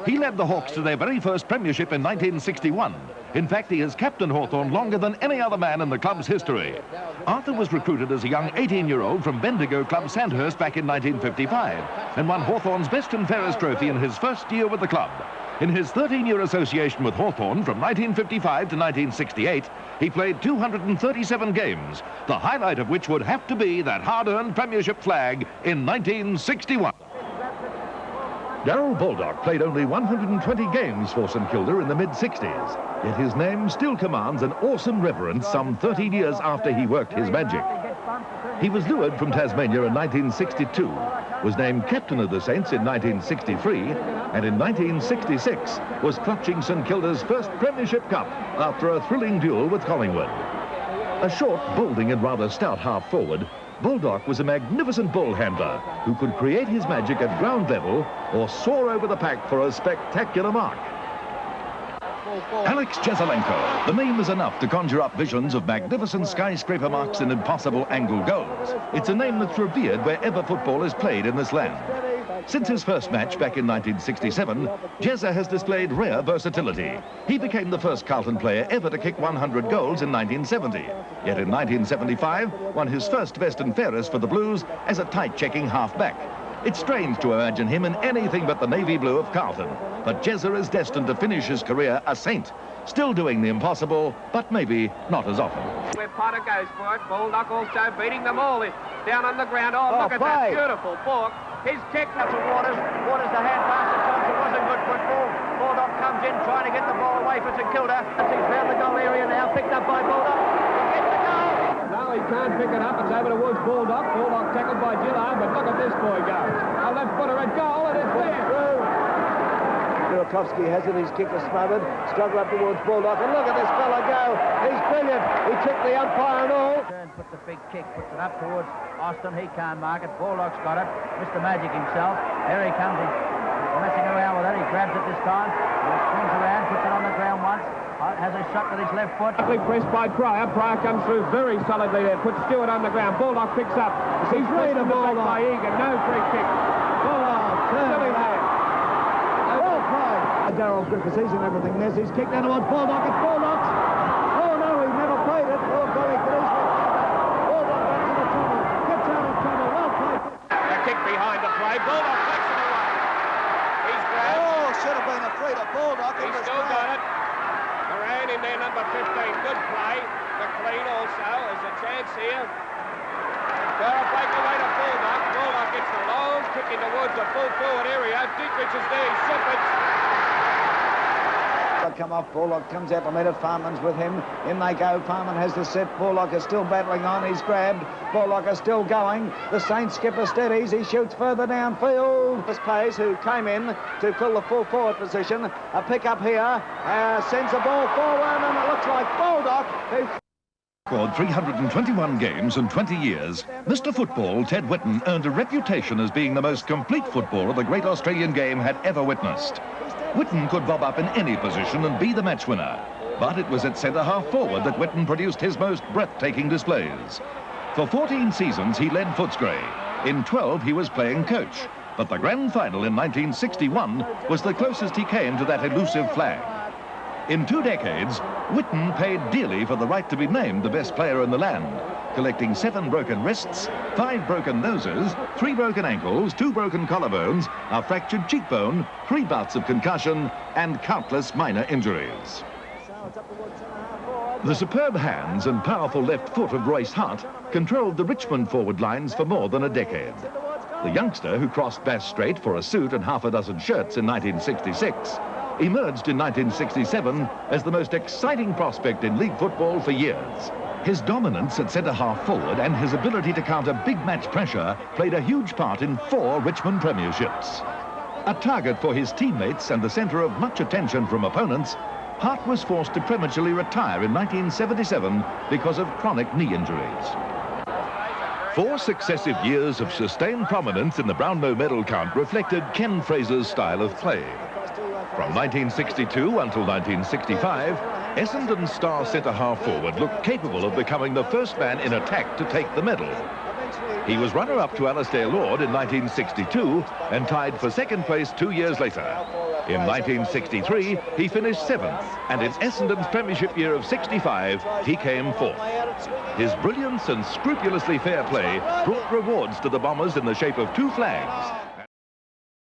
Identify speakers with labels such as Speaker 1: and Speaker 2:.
Speaker 1: He led the Hawks to their very first premiership in 1961. In fact, he has captained Hawthorn longer than any other man in the club's history. Arthur was recruited as a young 18-year-old from Bendigo club Sandhurst back in 1955 and won Hawthorn's Best and Fairest trophy in his first year with the club. In his 13-year association with Hawthorn from 1955 to 1968, he played 237 games, the highlight of which would have to be that hard-earned premiership flag in 1961. Darrell Baldock played only 120 games for St Kilda in the mid-60s, yet his name still commands an awesome reverence some 13 years after he worked his magic. He was lured from Tasmania in 1962, was named captain of the Saints in 1963, and in 1966 was clutching St Kilda's first Premiership Cup after a thrilling duel with Collingwood. A short, balding and rather stout half-forward, Baldock was a magnificent ball handler who could create his magic at ground level or soar over the pack for a spectacular mark. Alex Jesaulenko. The name is enough to conjure up visions of magnificent skyscraper marks and impossible angle goals. It's a name that's revered wherever football is played in this land. Since his first match back in 1967, Jezza has displayed rare versatility. He became the first Carlton player ever to kick 100 goals in 1970. Yet in 1975, won his first Best and Fairest for the Blues as a tight-checking half-back. It's strange to imagine him in anything but the navy blue of Carlton, but Jezza is destined to finish his career a saint, still doing the impossible, but maybe not as often.
Speaker 2: Where Potter goes for it, Baldock also beating them all down on the ground. Oh, look at that beautiful fork. His kick, that's a Waters the hand pass at times. It wasn't good football. Baldock comes in trying to get the ball away for St Kilda. He's found the goal area now, picked up by Baldock. He gets the goal. No, he can't pick it up. It's over towards Baldock. Baldock tackled by Gillard, but look at this boy go. A left footer at goal, and it's there.
Speaker 3: Burakovsky has it, his kick is smothered, struggle up towards Baldock, and look at this fella go, he's brilliant, he tricked the umpire and all.
Speaker 4: Puts the big kick, puts it up towards Austin, he can't mark it, Baldock's got it, Mr Magic himself, there he comes, he's messing around with it, he grabs it this time, he swings around, puts it on the ground once, has a shot with his left foot.
Speaker 2: Pressed by Pryor comes through very solidly there, puts Stewart on the ground, Baldock picks up, he's ready to ball by Egan, no free kick. Silly lad.
Speaker 3: Darrell Griffiths, he's in everything. There's his kick down towards Baldock. It's Baldock's. Oh no, he's never played it. Oh, very good. Baldock gets into trouble. Gets out of trouble. Well played.
Speaker 2: A kick behind the play. Baldock takes it away. He's grabbed.
Speaker 3: Oh, should have been afraid of Baldock.
Speaker 2: He's still got it. Moran in there, number 15. Good play. McLean also. There's a chance here. They'll break away to Baldock. Baldock gets the long kick in towards the full forward area. Dietrich is there. He shepherds.
Speaker 3: Come off, Baldock comes out to let it, Farman's with him, in they go, Farman has the set, Baldock is still battling on, he's grabbed, Baldock is still going, the Saints skipper steadies, he shoots further downfield. This Pays, who came in to fill the full forward position, a pick up here, sends the ball forward, and it looks like Baldock, who
Speaker 1: Scored 321 games in 20 years, Mr. Football, Ted Whitten, earned a reputation as being the most complete footballer the great Australian game had ever witnessed. Whitten could bob up in any position and be the match winner, but it was at centre-half forward that Whitten produced his most breathtaking displays. For 14 seasons, he led Footscray. In 12, he was playing coach, but the grand final in 1961 was the closest he came to that elusive flag. In 2 decades, Whitten paid dearly for the right to be named the best player in the land, collecting 7 broken wrists, 5 broken noses, 3 broken ankles, 2 broken collarbones, a fractured cheekbone, 3 bouts of concussion, and countless minor injuries. The superb hands and powerful left foot of Royce Hart controlled the Richmond forward lines for more than a decade. The youngster who crossed Bass Strait for a suit and half a dozen shirts in 1966 emerged in 1967 as the most exciting prospect in league football for years. His dominance at centre-half forward and his ability to counter big match pressure played a huge part in 4 Richmond premierships. A target for his teammates and the centre of much attention from opponents, Hart was forced to prematurely retire in 1977 because of chronic knee injuries. 4 successive years of sustained prominence in the Brownlow medal count reflected Ken Fraser's style of play. From 1962 until 1965, Essendon's star centre-half forward looked capable of becoming the first man in attack to take the medal. He was runner-up to Alastair Lord in 1962 and tied for second place 2 years later. In 1963, he finished 7th, and in Essendon's premiership year of 65, he came 4th. His brilliance and scrupulously fair play brought rewards to the Bombers in the shape of 2 flags,